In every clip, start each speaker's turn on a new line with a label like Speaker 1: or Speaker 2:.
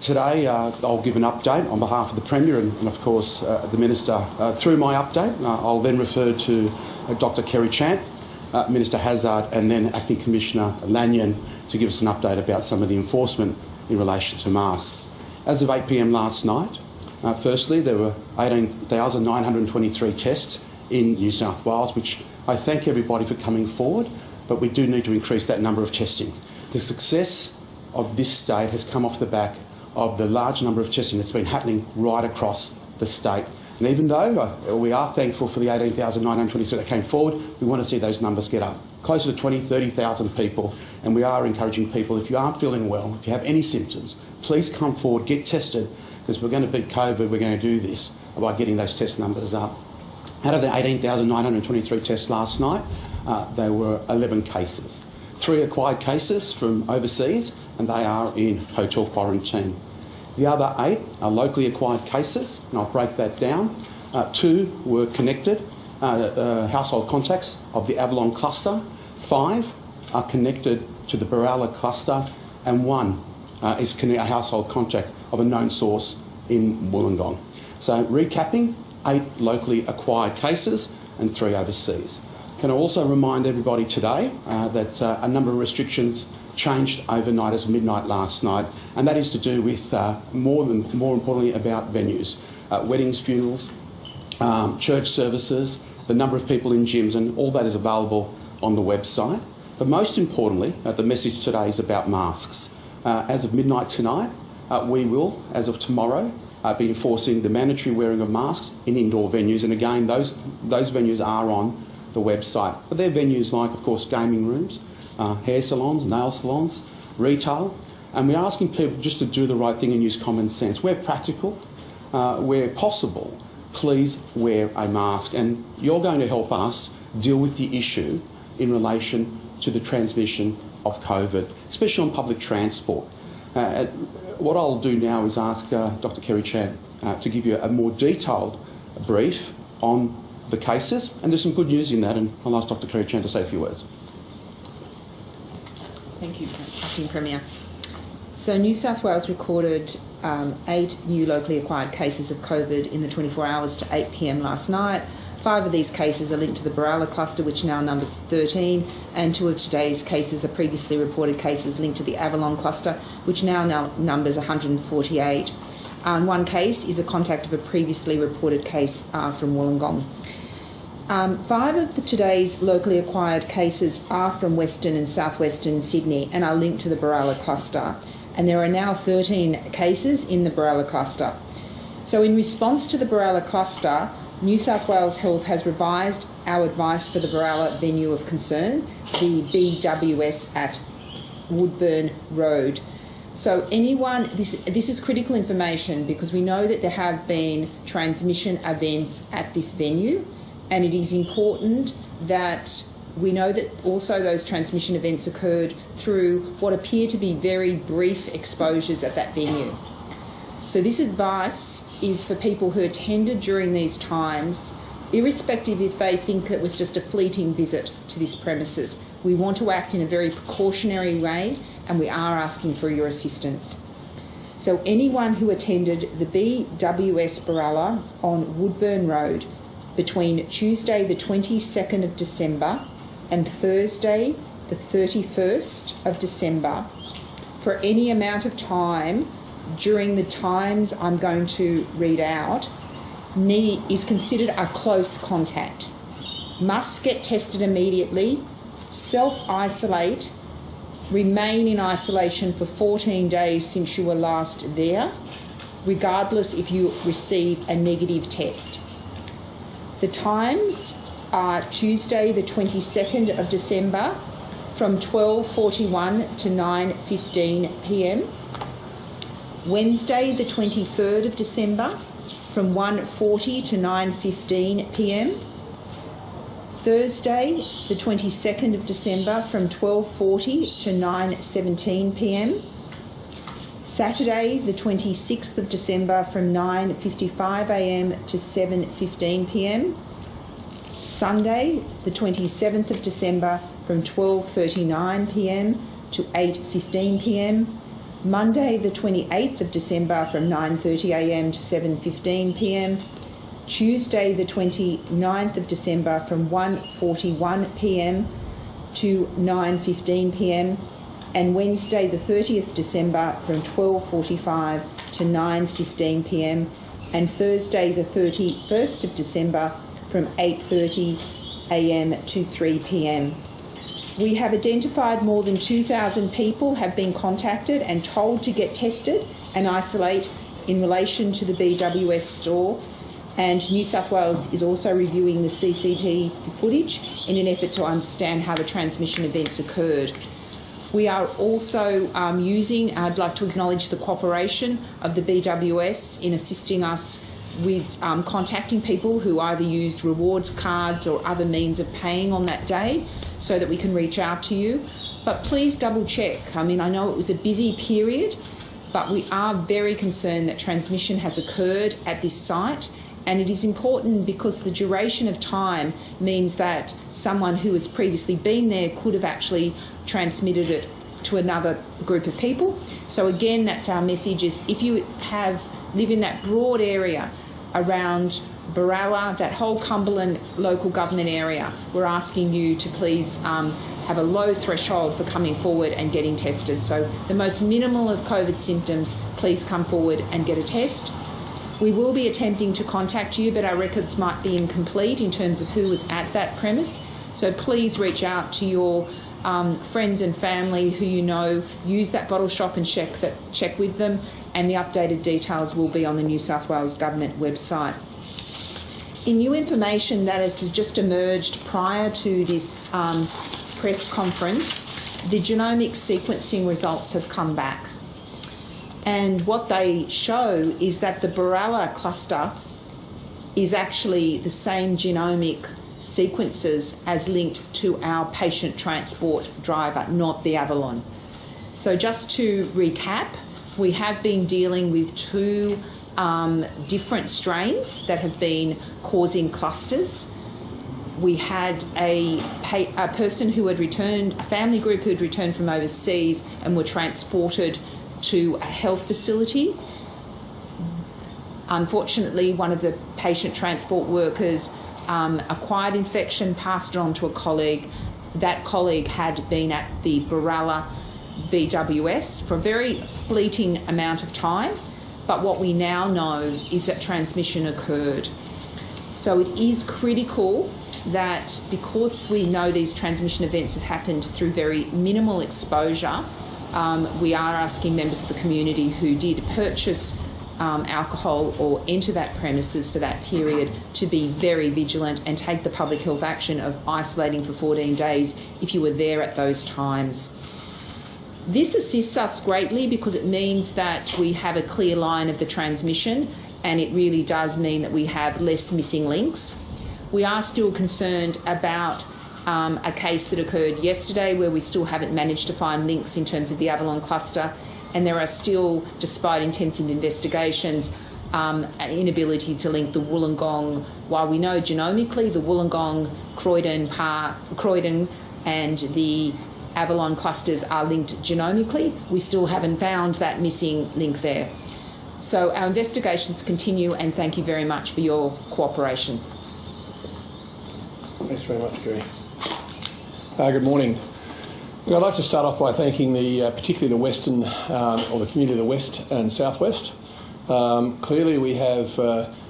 Speaker 1: Today I'll give an update on behalf of the Premier and of course the Minister. Through my update I'll then refer to Dr Kerry Chant, Minister Hazzard and then Acting Commissioner Lanyon to give us an update about some of the enforcement in relation to masks. As of 8 p.m. last night, firstly there were 18,923 tests in New South Wales, which I thank everybody for coming forward, but we do need to increase that number of testing. The success of this state has come off the back of the large number of testing that's been happening right across the state. And even though we are thankful for the 18,923 that came forward, we want to see those numbers get up closer to 20,000, 30,000 people. And we are encouraging people, if you aren't feeling well, if you have any symptoms, please come forward, get tested, because we're going to beat COVID, we're going to do this by getting those test numbers up. Out of the 18,923 tests last night, there were 11 cases. 3 acquired cases from overseas, and they are in hotel quarantine. The other 8 are locally acquired cases, and I'll break that down. 2 were connected household contacts of the Avalon cluster. 5 are connected to the Barilaro cluster, and 1 is a household contact of a known source in Wollongong. So recapping, 8 locally acquired cases and 3 overseas. Can I also remind everybody today that a number of restrictions changed overnight as midnight last night, and that is to do with more importantly about venues, weddings, funerals, church services, the number of people in gyms, and all that is available on the website. But most importantly, the message today is about masks. As of midnight tonight, we will, as of tomorrow, be enforcing the mandatory wearing of masks in indoor venues, and again, those venues are on the website. But they're venues like, of course, gaming rooms, hair salons, nail salons, retail, and we're asking people just to do the right thing and use common sense. Where practical, where possible, please wear a mask, and you're going to help us deal with the issue in relation to the transmission of COVID, especially on public transport. What I'll do now is ask Dr Kerry Chant to give you a more detailed brief on the cases, and there's some good news in that, and I'll ask Dr Kerry Chant to say a few words.
Speaker 2: Thank you, Acting Premier. So New South Wales recorded 8 new locally acquired cases of COVID in the 24 hours to 8 p.m. last night. 5 of these cases are linked to the Barilaro cluster, which now numbers 13, and 2 of today's cases are previously reported cases linked to the Avalon cluster, which now numbers 148. And 1 case is a contact of a previously reported case from Wollongong. 5 of today's locally acquired cases are from Western and Southwestern Sydney and are linked to the Barilaro cluster. And there are now 13 cases in the Barilaro cluster. So in response to the Barilaro cluster, New South Wales Health has revised our advice for the Barilaro venue of concern, the BWS at Woodburn Road. So this is critical information because we know that there have been transmission events at this venue, and it is important that we know that also those transmission events occurred through what appear to be very brief exposures at that venue. So this advice is for people who attended during these times, irrespective if they think it was just a fleeting visit to this premises. We want to act in a very precautionary way, and we are asking for your assistance. So anyone who attended the BWS Barilaro on Woodburn Road between Tuesday the 22nd of December and Thursday the 31st of December for any amount of time during the times I'm going to read out is considered a close contact. Must get tested immediately, self-isolate, remain in isolation for 14 days since you were last there, regardless if you receive a negative test. The times are Tuesday the 22nd of December from 12:41 to 9:15 p.m, Wednesday the 23rd of December from 1:40 to 9:15 p.m, Thursday the 22nd of December from 12:40 to 9:17 p.m, Saturday the 26th of December from 9:55 a.m. to 7:15 p.m, Sunday the 27th of December from 12:39 p.m. to 8:15 p.m, Monday the 28th of December from 9:30am to 7:15pm, Tuesday the 29th of December from 1:41pm to 9:15pm, and Wednesday the 30th December from 12:45 to 9:15pm, and Thursday the 31st of December from 8:30am to 3pm. We have identified more than 2,000 people have been contacted and told to get tested and isolate in relation to the BWS store, and New South Wales is also reviewing the CCTV footage in an effort to understand how the transmission events occurred. We are also I'd like to acknowledge the cooperation of the BWS in assisting us with contacting people who either used rewards cards or other means of paying on that day so that we can reach out to you. But please double check. I mean, I know it was a busy period, but we are very concerned that transmission has occurred at this site, and it is important because the duration of time means that someone who has previously been there could have actually transmitted it to another group of people. So again, that's our message, is if you live in that broad area around Baralla, that whole Cumberland local government area, we're asking you to please have a low threshold for coming forward and getting tested. So the most minimal of COVID symptoms, please come forward and get a test. We will be attempting to contact you, but our records might be incomplete in terms of who was at that premise. So please reach out to your friends and family who you know use that bottle shop and check with them, and the updated details will be on the New South Wales Government website. In new information that has just emerged prior to this press conference, the genomic sequencing results have come back. And what they show is that the Baralla cluster is actually the same genomic sequences as linked to our patient transport driver, not the Avalon. So just to recap, we have been dealing with two different strains that have been causing clusters. We had a person who had returned, a family group who had returned from overseas and were transported to a health facility. Unfortunately, one of the patient transport workers acquired infection, passed it on to a colleague. That colleague had been at the Baralla BWS for a very fleeting amount of time, but what we now know is that transmission occurred. So it is critical that, because we know these transmission events have happened through very minimal exposure, we are asking members of the community who did purchase alcohol or enter that premises for that period to be very vigilant and take the public health action of isolating for 14 days if you were there at those times. This assists us greatly because it means that we have a clear line of the transmission, and it really does mean that we have less missing links. We are still concerned about a case that occurred yesterday where we still haven't managed to find links in terms of the Avalon cluster, and there are still, despite intensive investigations, an inability to link the Wollongong. While we know genomically the Wollongong, Croydon and the Avalon clusters are linked genomically, we still haven't found that missing link there. So our investigations continue, and thank you very much for your cooperation.
Speaker 3: Thanks very much, Kerry. Good morning. I'd like to start off by thanking particularly the Western, or the community of the West and Southwest. Clearly we have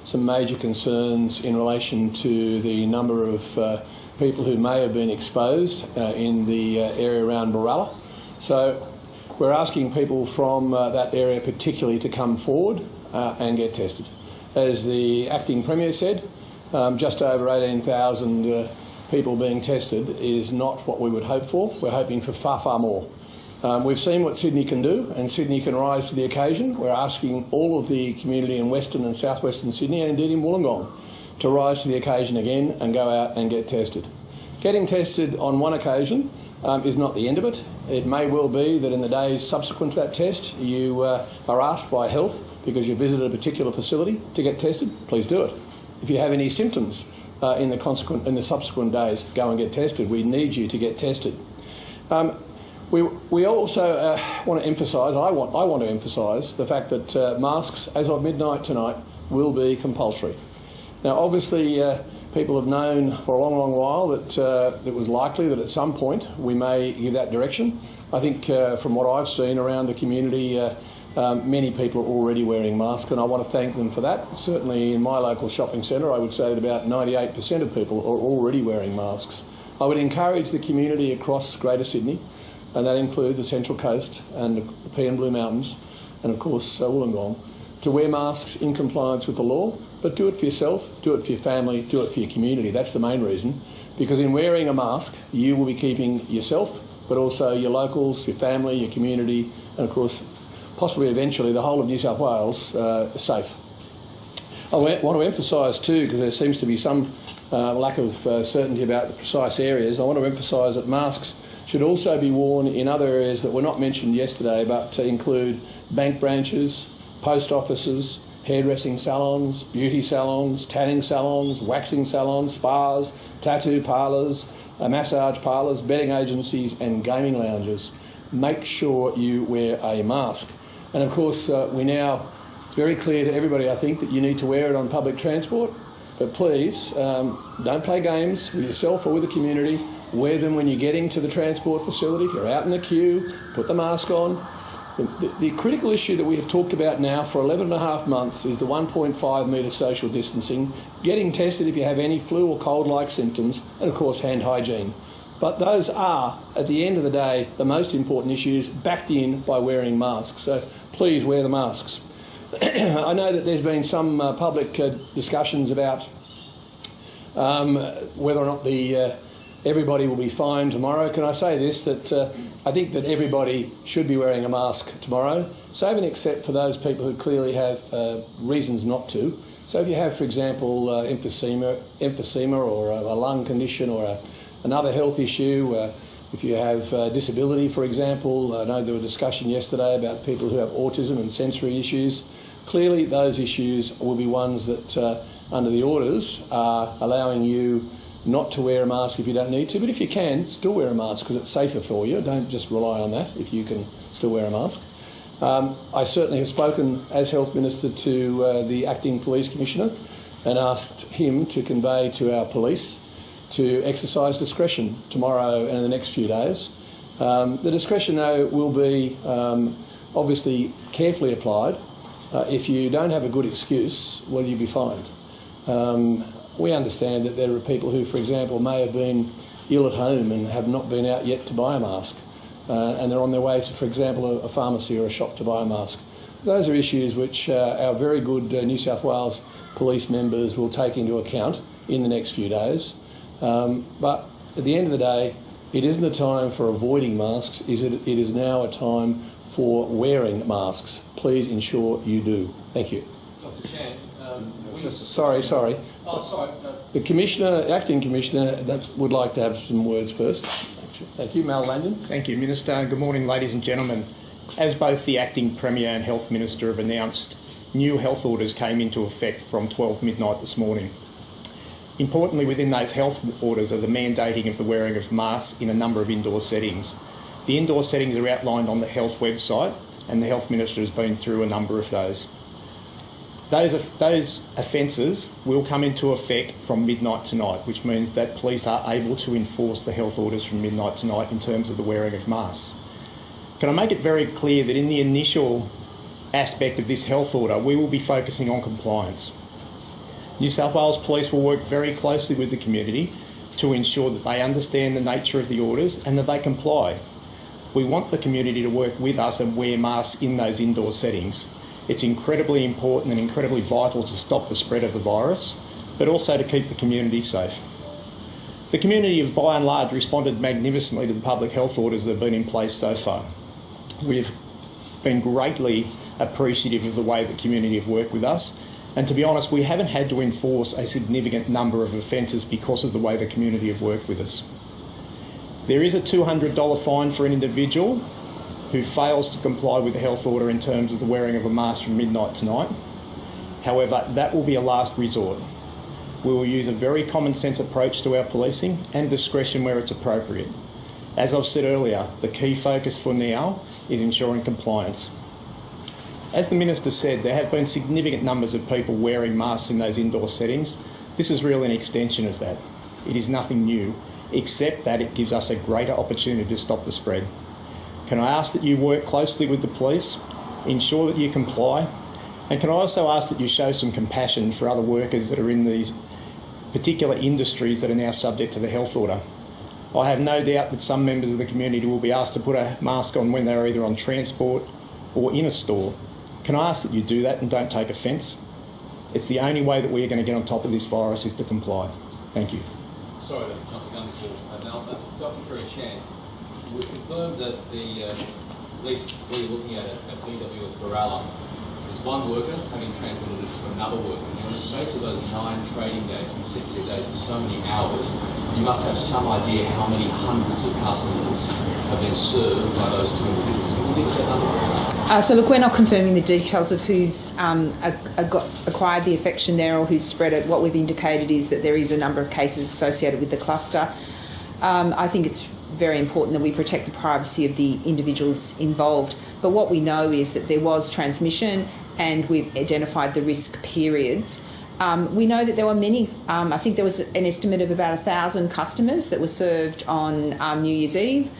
Speaker 3: some major concerns in relation to the number of people who may have been exposed in the area around Baralla. So we're asking people from that area particularly to come forward and get tested. As the Acting Premier said, just over 18,000 people being tested is not what we would hope for. We're hoping for far, far more. We've seen what Sydney can do, and Sydney can rise to the occasion. We're asking all of the community in Western and Southwestern Sydney, and indeed in Wollongong, to rise to the occasion again and go out and get tested. Getting tested on one occasion is not the end of it. It may well be that in the days subsequent to that test you are asked by health, because you visited a particular facility, to get tested. Please do it. If you have any symptoms in the subsequent days, go and get tested. We need you to get tested. We also want to emphasise, I want to emphasise the fact that masks, as of midnight tonight, will be compulsory. Now, obviously, people have known for a long, long while that it was likely that at some point we may give that direction. I think from what I've seen around the community, many people are already wearing masks, and I want to thank them for that. Certainly in my local shopping centre, I would say that about 98% of people are already wearing masks. I would encourage the community across Greater Sydney, and that includes the Central Coast and the Pea and Blue Mountains, and of course Wollongong, to wear masks in compliance with the law, but do it for yourself, do it for your family, do it for your community. That's the main reason, because in wearing a mask, you will be keeping yourself, but also your locals, your family, your community, and of course, possibly eventually the whole of New South Wales safe. I want to emphasise too, because there seems to be some lack of certainty about the precise areas, I want to emphasise that masks should also be worn in other areas that were not mentioned yesterday, but to include bank branches, post offices, hairdressing salons, beauty salons, tanning salons, waxing salons, spas, tattoo parlours, massage parlours, betting agencies and gaming lounges. Make sure you wear a mask. And of course, it's very clear to everybody, I think, that you need to wear it on public transport. But please, don't play games with yourself or with the community. Wear them when you're getting to the transport facility. If you're out in the queue, put the mask on. The critical issue that we have talked about now for 11 and a half months is the 1.5 metre social distancing, getting tested if you have any flu or cold-like symptoms, and of course hand hygiene. But those are, at the end of the day, the most important issues, backed in by wearing masks. So please wear the masks. I know that there's been some public discussions about whether or not everybody will be fine tomorrow. Can I say this, that I think that everybody should be wearing a mask tomorrow, save and except for those people who clearly have reasons not to. So if you have, for example, emphysema or a lung condition or another health issue, if you have disability, for example, I know there was discussion yesterday about people who have autism and sensory issues. Clearly those issues will be ones that under the orders are allowing you not to wear a mask if you don't need to, but if you can, still wear a mask because it's safer for you. Don't just rely on that if you can still wear a mask. I certainly have spoken as Health Minister to the Acting Police Commissioner and asked him to convey to our police to exercise discretion tomorrow and in the next few days. The discretion, though, will be obviously carefully applied. If you don't have a good excuse, well, you'll be fined. We understand that there are people who, for example, may have been ill at home and have not been out yet to buy a mask, and they're on their way to, for example, a pharmacy or a shop to buy a mask. Those are issues which our very good New South Wales police members will take into account in the next few days. But at the end of the day, it isn't a time for avoiding masks, it is now a time for wearing masks. Please ensure you do. Thank you.
Speaker 4: Dr. Chant,
Speaker 3: Sorry.
Speaker 4: Oh, sorry.
Speaker 3: The Commissioner, Acting Commissioner, would like to have some words first. Thank you. Mal Lanyon.
Speaker 5: Thank you, Minister. Good morning, ladies and gentlemen. As both the Acting Premier and Health Minister have announced, new health orders came into effect from 12 midnight this morning. Importantly, within those health orders are the mandating of the wearing of masks in a number of indoor settings. The indoor settings are outlined on the Health website, and the Health Minister has been through a number of those. Those offences will come into effect from midnight tonight, which means that police are able to enforce the health orders from midnight tonight in terms of the wearing of masks. Can I make it very clear that in the initial aspect of this health order, we will be focusing on compliance. New South Wales Police will work very closely with the community to ensure that they understand the nature of the orders and that they comply. We want the community to work with us and wear masks in those indoor settings. It's incredibly important and incredibly vital to stop the spread of the virus, but also to keep the community safe. The community have by and large responded magnificently to the public health orders that have been in place so far. We've been greatly appreciative of the way the community have worked with us, and to be honest, we haven't had to enforce a significant number of offences because of the way the community have worked with us. There is a $200 fine for an individual who fails to comply with the health order in terms of the wearing of a mask from midnight tonight. However, that will be a last resort. We will use a very common sense approach to our policing and discretion where it's appropriate. As I've said earlier, the key focus for now is ensuring compliance. As the Minister said, there have been significant numbers of people wearing masks in those indoor settings. This is really an extension of that. It is nothing new, except that it gives us a greater opportunity to stop the spread. Can I ask that you work closely with the police, ensure that you comply, and can I also ask that you show some compassion for other workers that are in these particular industries that are now subject to the health order? I have no doubt that some members of the community will be asked to put a mask on when they're either on transport or in a store. Can I ask that you do that and don't take offence? It's the only way that we are going to get on top of this virus is to comply. Thank you.
Speaker 4: Sorry to jump the gun before. Now, Dr. Chant, we confirmed that at least we're looking at BWS Baralla, there's one worker having transmitted it to another worker. Now, in the space of those 9 trading days, consecutive days of so many hours, you must have some idea how many hundreds of customers have been served by those 2 individuals. Can you give us that number?
Speaker 2: So look, we're not confirming the details of who's acquired the infection there or who's spread it. What we've indicated is that there is a number of cases associated with the cluster. I think it's very important that we protect the privacy of the individuals involved. But what we know is that there was transmission and we've identified the risk periods. We know that there were many, I think there was an estimate of about 1,000 customers that were served on New Year's Eve.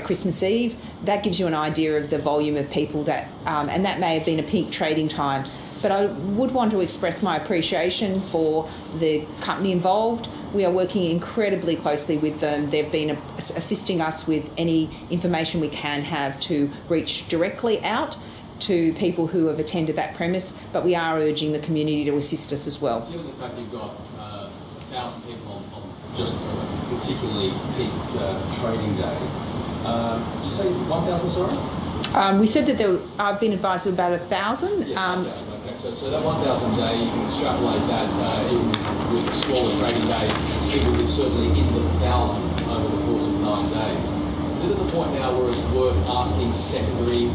Speaker 2: Christmas Eve. That gives you an idea of the volume of people that, and that may have been a peak trading time. But I would want to express my appreciation for the company involved. We are working incredibly closely with them. They've been assisting us with any information we can have to reach directly out to people who have attended that premise, but we are urging the community to assist us as well.
Speaker 4: Given the fact you've got 1,000 people on just a particularly peak trading day, did you say 1,000, sorry?
Speaker 2: We said that I've been advised of about 1,000.
Speaker 4: Yeah, 1,000, okay. So that 1,000 day, you can extrapolate that even with smaller trading days, it will be certainly in the thousands over the course of 9 days. Is it at the point now where it's worth asking secondary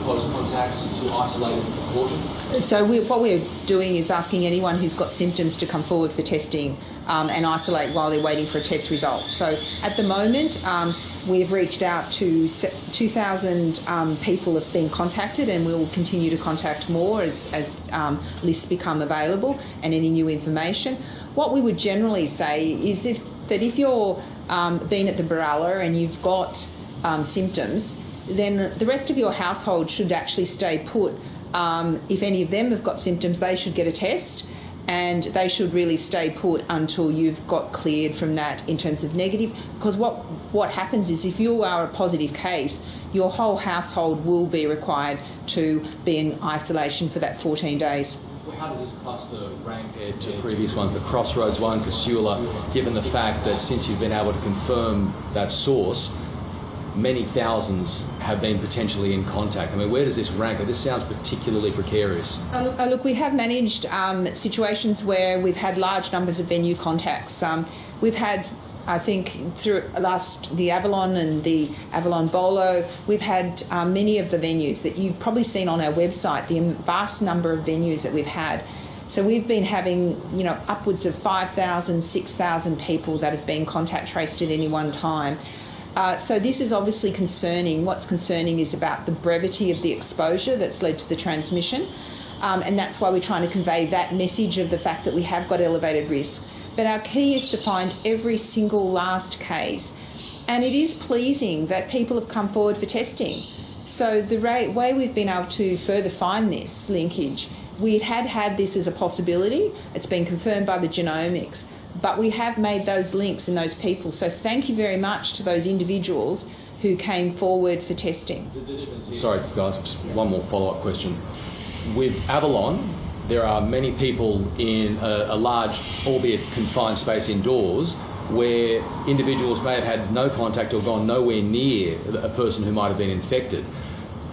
Speaker 4: close contacts to isolate as a precaution? So
Speaker 2: what we're doing is asking anyone who's got symptoms to come forward for testing and isolate while they're waiting for a test result. So at the moment, we've reached out to 2,000 people have been contacted, and we'll continue to contact more as lists become available and any new information. What we would generally say is if you're been at the Baralla and you've got symptoms, then the rest of your household should actually stay put. If any of them have got symptoms, they should get a test, and they should really stay put until you've got cleared from that in terms of negative. Because what happens is if you are a positive case, your whole household will be required to be in isolation for that 14 days.
Speaker 4: How does this cluster rank compared
Speaker 6: to previous ones, the Crossroads one, Casula, given the fact that since you've been able to confirm that source, many thousands have been potentially in contact? I mean, where does this rank? This sounds particularly precarious.
Speaker 2: Look, we have managed situations where we've had large numbers of venue contacts. We've had, I think, through the Avalon and the Avalon Bolo, we've had many of the venues that you've probably seen on our website, the vast number of venues that we've had. So we've been having, upwards of 5,000, 6,000 people that have been contact traced at any one time. So this is obviously concerning. What's concerning is about the brevity of the exposure that's led to the transmission, and that's why we're trying to convey that message of the fact that we have got elevated risk. But our key is to find every single last case, and it is pleasing that people have come forward for testing. So the way we've been able to further find this linkage, we had this as a possibility. It's been confirmed by the genomics. But we have made those links and those people. So thank you very much to those individuals who came forward for testing.
Speaker 6: Sorry, guys, just one more follow-up question. With Avalon, there are many people in a large, albeit confined space indoors, where individuals may have had no contact or gone nowhere near a person who might have been infected.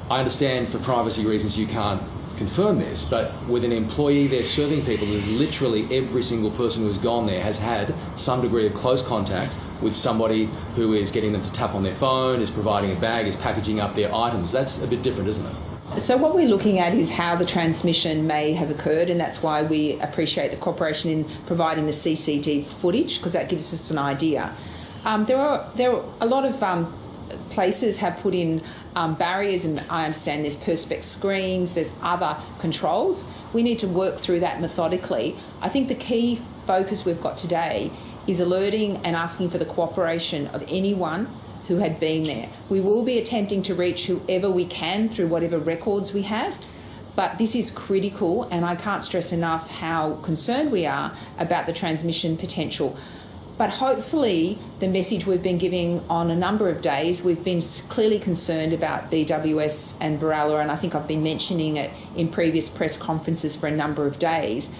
Speaker 6: I understand for privacy reasons you can't confirm this, but with an employee they're serving people, there's literally every single person who's gone there has had some degree of close contact with somebody who is getting them to tap on their phone, is providing a bag, is packaging up their items. That's a bit different, isn't it?
Speaker 2: So what we're looking at is how the transmission may have occurred, and that's why we appreciate the cooperation in providing the CCTV footage, because that gives us an idea. There are a lot of places have put in barriers, and I understand there's perspex screens, there's other controls. We need to work through that methodically. I think the key focus we've got today is alerting and asking for the cooperation of anyone who had been there. We will be attempting to reach whoever we can through whatever records we have, but this is critical, and I can't stress enough how concerned we are about the transmission potential. But hopefully the message we've been giving on a number of days, we've been clearly concerned about BWS and Baralla, and I think I've been mentioning it in previous press conferences for a number of days.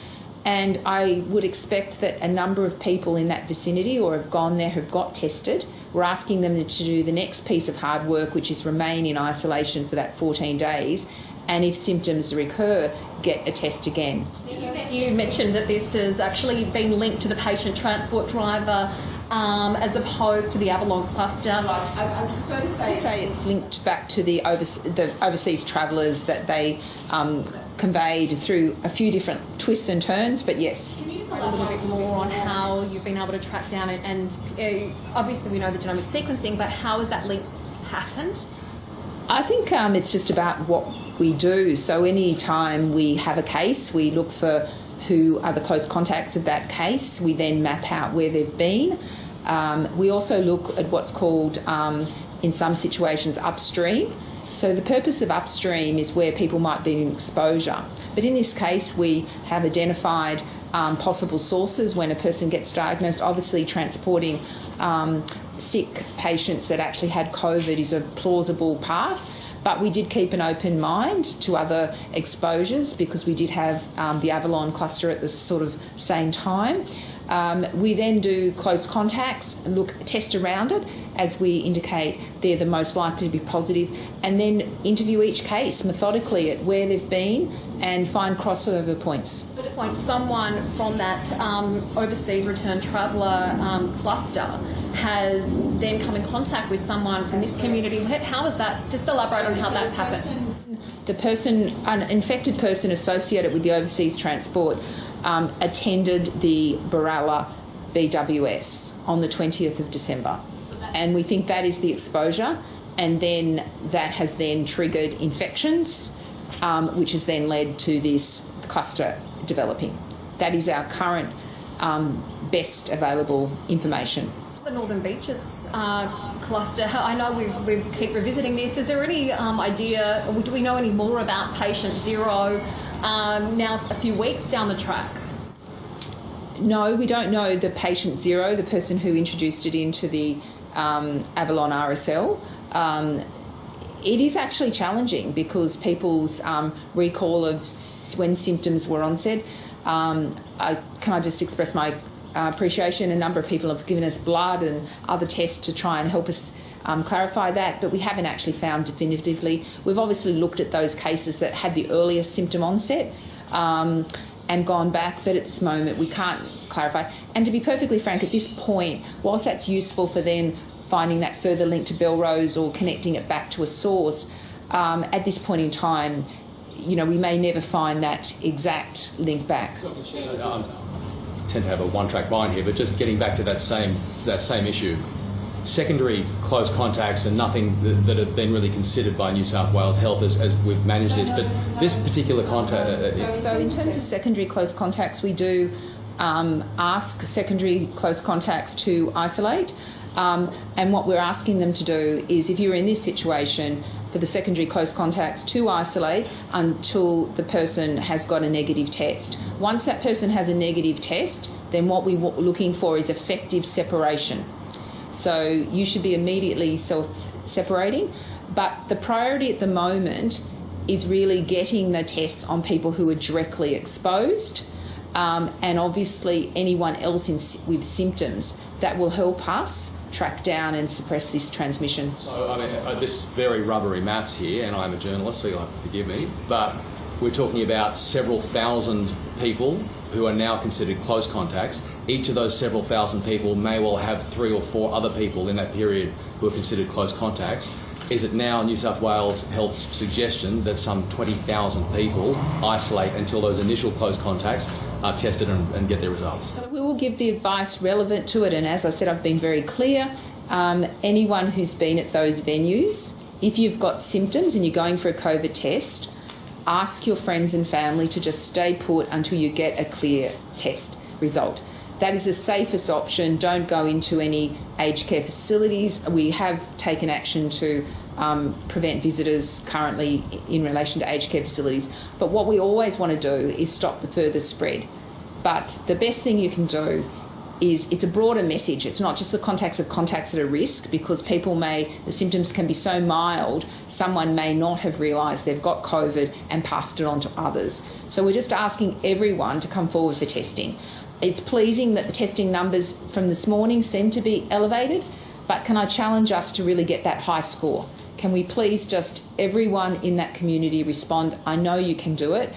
Speaker 2: And I would expect that a number of people in that vicinity or have gone there have got tested. We're asking them to do the next piece of hard work, which is remain in isolation for that 14 days. And if symptoms recur, get a test again.
Speaker 7: You mentioned that this has actually been linked to the patient transport driver as opposed to the Avalon cluster.
Speaker 2: I prefer to say it's linked back to the overseas travellers that they conveyed through a few different twists and turns, but yes.
Speaker 7: Can you just elaborate a little bit more on how you've been able to track down and obviously we know the genomic sequencing, but how has that link happened?
Speaker 2: I think it's just about what we do. So any time we have a case, we look for who are the close contacts of that case. We then map out where they've been. We also look at what's called, in some situations, upstream. So the purpose of upstream is where people might be in exposure. But in this case, we have identified possible sources when a person gets diagnosed. Obviously, transporting sick patients that actually had COVID is a plausible path. But we did keep an open mind to other exposures because we did have the Avalon cluster at the sort of same time. We then do close contacts and test around it as we indicate they're the most likely to be positive, and then interview each case methodically at where they've been and find crossover points.
Speaker 7: Like someone from that overseas return traveller cluster has then come in contact with someone from this community. How is that? Just elaborate on how that's happened.
Speaker 2: The person, an infected person associated with the overseas transport, attended the Baralla BWS on the 20th of December. And we think that is the exposure, and then that has then triggered infections, which has then led to this cluster developing. That is our current best available information.
Speaker 7: The Northern Beaches cluster, I know we keep revisiting this. Is there any idea, or do we know any more about patient zero now a few weeks down the track?
Speaker 2: No, we don't know the patient zero, the person who introduced it into the Avalon RSL. It is actually challenging because people's recall of when symptoms were onset. Can I just express my appreciation? A number of people have given us blood and other tests to try and help us clarify that, but we haven't actually found definitively. We've obviously looked at those cases that had the earliest symptom onset and gone back, but at this moment we can't clarify. And to be perfectly frank, at this point, whilst that's useful for then finding that further link to Belrose or connecting it back to a source, at this point in time, we may never find that exact link back.
Speaker 6: I tend to have a one-track mind here, but just getting back to that same issue. Secondary close contacts are nothing that have been really considered by New South Wales Health as we've managed this, but this particular contact...
Speaker 2: So in terms of secondary close contacts, we do ask secondary close contacts to isolate, and what we're asking them to do is, if you're in this situation, for the secondary close contacts to isolate until the person has got a negative test. Once that person has a negative test, then what we're looking for is effective separation. So you should be immediately self-separating, but the priority at the moment is really getting the tests on people who are directly exposed, and obviously anyone else with symptoms. That will help us track down and suppress this transmission.
Speaker 6: So, this is very rubbery maths here, and I'm a journalist, so you'll have to forgive me, but we're talking about several thousand people who are now considered close contacts. Each of those several thousand people may well have 3 or 4 other people in that period who are considered close contacts. Is it now New South Wales Health's suggestion that some 20,000 people isolate until those initial close contacts are tested and get their results?
Speaker 2: So we will give the advice relevant to it, and as I said, I've been very clear. Anyone who's been at those venues, if you've got symptoms and you're going for a COVID test, ask your friends and family to just stay put until you get a clear test result. That is the safest option. Don't go into any aged care facilities. We have taken action to prevent visitors currently in relation to aged care facilities. But what we always want to do is stop the further spread. But the best thing you can do is, it's a broader message. It's not just the contacts of contacts at a risk, because the symptoms can be so mild, someone may not have realised they've got COVID and passed it on to others. So we're just asking everyone to come forward for testing. It's pleasing that the testing numbers from this morning seem to be elevated, but can I challenge us to really get that high score? Can we please just, everyone in that community, respond? I know you can do it.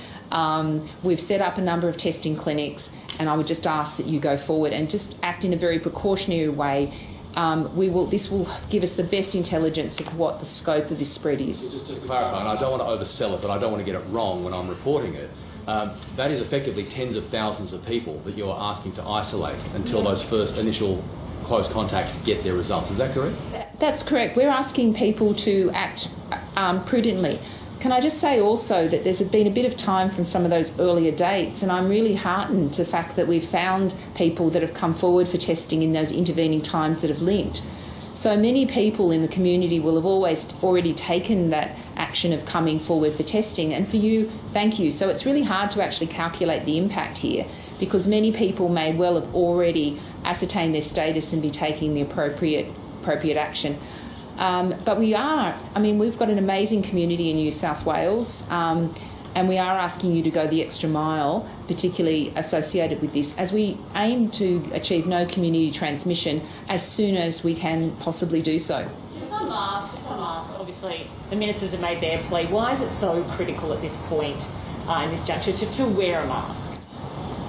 Speaker 2: We've set up a number of testing clinics, and I would just ask that you go forward and just act in a very precautionary way. This will give us the best intelligence of what the scope of this spread is.
Speaker 6: Just to clarify, and I don't want to oversell it, but I don't want to get it wrong when I'm reporting it. That is effectively tens of thousands of people that you're asking to isolate until those first initial close contacts get their results. Is that correct?
Speaker 2: That's correct. We're asking people to act prudently. Can I just say also that there's been a bit of time from some of those earlier dates, and I'm really heartened to the fact that we've found people that have come forward for testing in those intervening times that have linked. So many people in the community will have already taken that action of coming forward for testing, and for you, thank you. So it's really hard to actually calculate the impact here, because many people may well have already ascertained their status and be taking the appropriate action. But we've got an amazing community in New South Wales, and we are asking you to go the extra mile, particularly associated with this, as we aim to achieve no community transmission as soon as we can possibly do so.
Speaker 8: Just on masks, obviously the ministers have made their plea. Why is it so critical at this point in this juncture to wear a mask?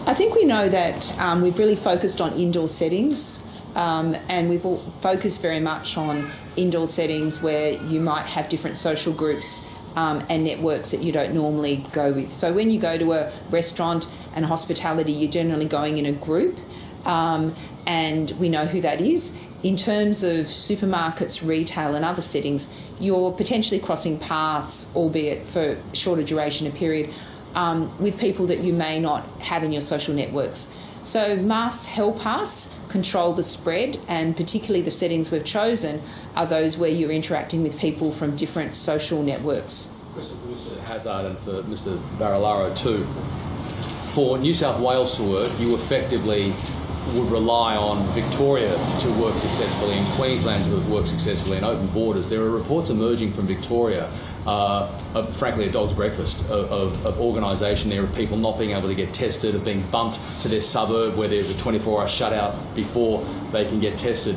Speaker 2: I think we know that we've really focused on indoor settings, and we've all focused very much on indoor settings where you might have different social groups and networks that you don't normally go with. So when you go to a restaurant and hospitality, you're generally going in a group, and we know who that is. In terms of supermarkets, retail and other settings, you're potentially crossing paths, albeit for a shorter duration of period, with people that you may not have in your social networks. So masks help us control the spread, and particularly the settings we've chosen are those where you're interacting with people from different social networks.
Speaker 6: Question for Mr Hazzard and for Mr Barilaro too. For New South Wales to work, you effectively would rely on Victoria to work successfully and Queensland to work successfully and open borders. There are reports emerging from Victoria of, frankly, a dog's breakfast of organisation there, of people not being able to get tested, of being bumped to their suburb where there's a 24-hour shutout before they can get tested.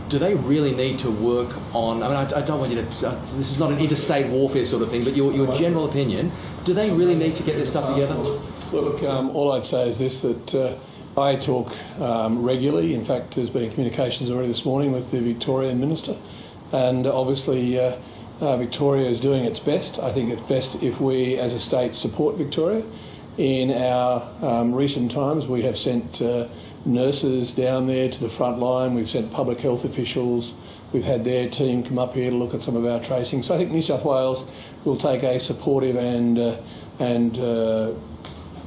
Speaker 6: Do they really need to work on, I don't want you to, this is not an interstate warfare sort of thing, but your general opinion, do they really need to get their stuff together?
Speaker 3: Look, all I'd say is this, that I talk regularly. In fact, there's been communications already this morning with the Victorian Minister, and obviously Victoria is doing its best. I think it's best if we as a state support Victoria. In our recent times, we have sent nurses down there to the front line. We've sent public health officials. We've had their team come up here to look at some of our tracing. So I think New South Wales will take a supportive and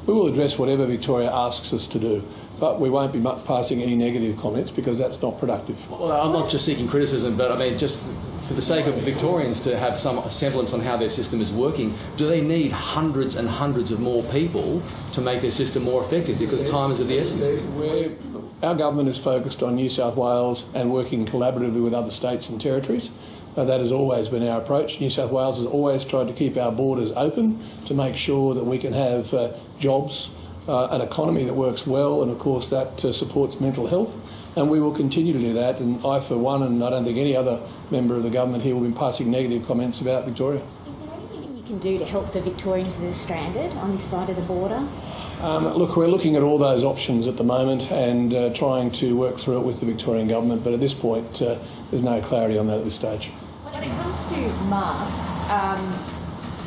Speaker 3: we will address whatever Victoria asks us to do. But we won't be passing any negative comments because that's not productive.
Speaker 6: Well, I'm not just seeking criticism, but I mean, just for the sake of Victorians to have some semblance on how their system is working, do they need hundreds and hundreds of more people to make their system more effective? Because time is of the essence.
Speaker 3: Our government is focused on New South Wales and working collaboratively with other states and territories. That has always been our approach. New South Wales has always tried to keep our borders open to make sure that we can have jobs, an economy that works well, and of course that supports mental health. And we will continue to do that. And I, for one, and I don't think any other member of the government here will be passing negative comments about Victoria.
Speaker 8: Is there anything you can do to help the Victorians that are stranded on this side of the border?
Speaker 3: Look, we're looking at all those options at the moment and trying to work through it with the Victorian government. But at this point, there's no clarity on that at this stage.
Speaker 8: When it comes to masks,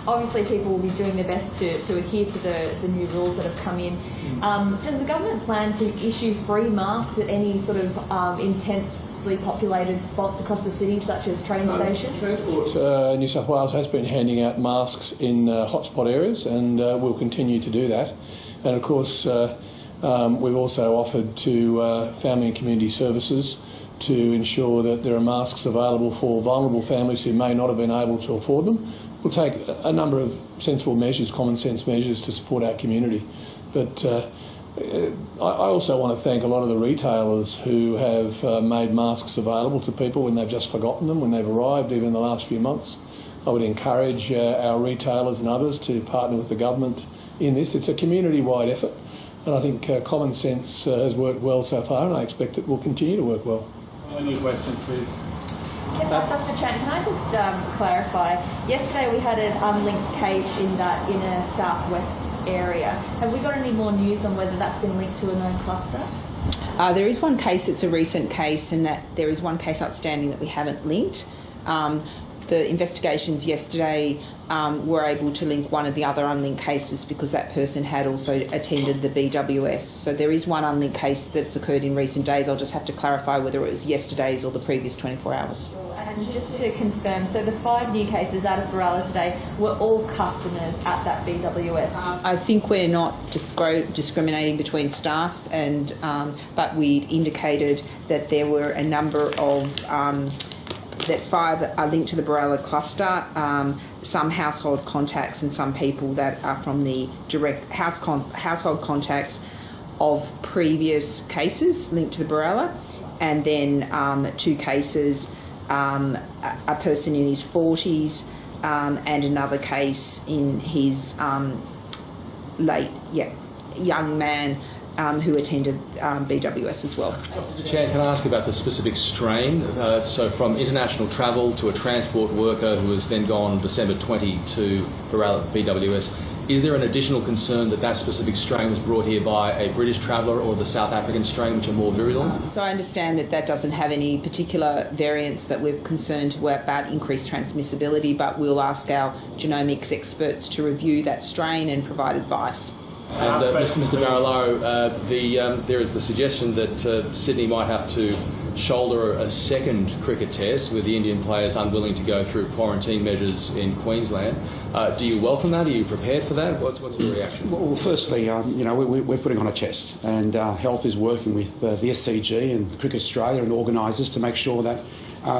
Speaker 9: obviously people will be doing their best to adhere to the new rules that have come in. Does the government plan to issue free masks at any sort of intensely populated spots across the city, such as train stations?
Speaker 3: Transport New South Wales has been handing out masks in hotspot areas, and will continue to do that. And of course, we've also offered to family and community services to ensure that there are masks available for vulnerable families who may not have been able to afford them. We'll take a number of sensible measures, common sense measures, to support our community. But I also want to thank a lot of the retailers who have made masks available to people when they've just forgotten them, when they've arrived, even in the last few months. I would encourage our retailers and others to partner with the government in this. It's a community-wide effort, and I think common sense has worked well so far, and I expect it will continue to work well.
Speaker 10: Any questions, please?
Speaker 9: Dr. Chant, can I just clarify? Yesterday we had an unlinked case in that inner southwest area. Have we got any more news on whether that's been linked to a known cluster?
Speaker 2: There is one case, it's a recent case, and that there is one case outstanding that we haven't linked. The investigations yesterday were able to link one of the other unlinked cases because that person had also attended the BWS. So there is one unlinked case that's occurred in recent days. I'll just have to clarify whether it was yesterday's or the previous 24 hours.
Speaker 9: And just to confirm, so the 5 new cases out of Barella today were all customers at that BWS?
Speaker 2: I think we're not discriminating between staff, and but we indicated that there were a number of that 5 are linked to the Barella cluster, some household contacts and some people that are from the direct household contacts of previous cases linked to the Barella, and then 2 cases, a person in his 40s and another case in his young man who attended BWS as well.
Speaker 6: Dr. Chant, can I ask about the specific strain? So from international travel to a transport worker who has then gone on December 20 to BWS, is there an additional concern that that specific strain was brought here by a British traveller or the South African strain, which are more virulent?
Speaker 2: So I understand that that doesn't have any particular variants that we're concerned about increased transmissibility, but we'll ask our genomics experts to review that strain and provide advice.
Speaker 6: And Mr. Barilaro, there is the suggestion that Sydney might have to shoulder a second cricket test with the Indian players unwilling to go through quarantine measures in Queensland. Do you welcome that? Are you prepared for that? What's your reaction?
Speaker 1: Well, firstly, we're putting on a test, and Health is working with the SCG and Cricket Australia and organisers to make sure that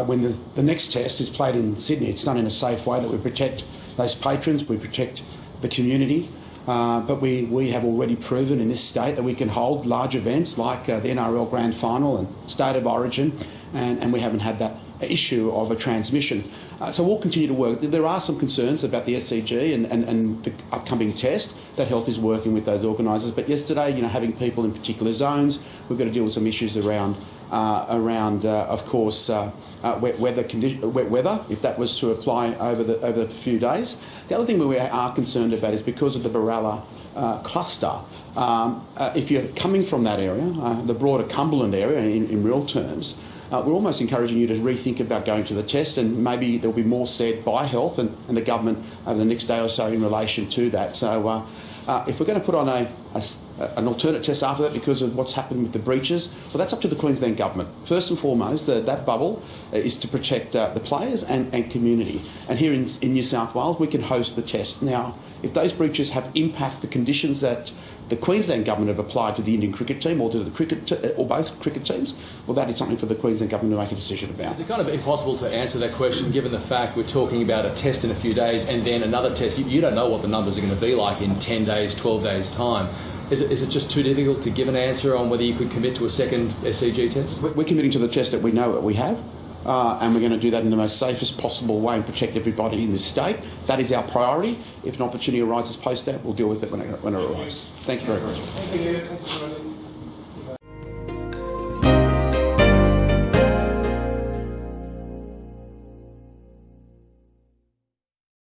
Speaker 1: when the next test is played in Sydney, it's done in a safe way, that we protect those patrons, we protect the community. But we have already proven in this state that we can hold large events like the NRL Grand Final and State of Origin, and we haven't had that issue of a transmission. So we'll continue to work. There are some concerns about the SCG and the upcoming test that Health is working with those organisers. But yesterday, having people in particular zones, we've got to deal with some issues around of course, wet weather, if that was to apply over the few days. The other thing we are concerned about is because of the Barella cluster, if you're coming from that area, the broader Cumberland area in real terms, we're almost encouraging you to rethink about going to the test, and maybe there'll be more said by Health and the government over the next day or so in relation to that. So if we're going to put on an alternate test after that because of what's happened with the breaches, well, that's up to the Queensland government. First and foremost, that bubble is to protect the players and community. And here in New South Wales, we can host the test. Now, if those breaches have impacted the conditions that the Queensland government have applied to the Indian cricket team or to the or both cricket teams, well, that is something for the Queensland government to make a decision about.
Speaker 6: Is it kind of impossible to answer that question given the fact we're talking about a test in a few days and then another test? You don't know what the numbers are going to be like in 10 days, 12 days' time. Is it just too difficult to give an answer on whether you could commit to a second SCG test?
Speaker 1: We're committing to the test that we know that we have. And we're going to do that in the most safest possible way and protect everybody in this state. That is our priority. If an opportunity arises post that, we'll deal with it when it arrives. Thank you very much.
Speaker 10: Thank you.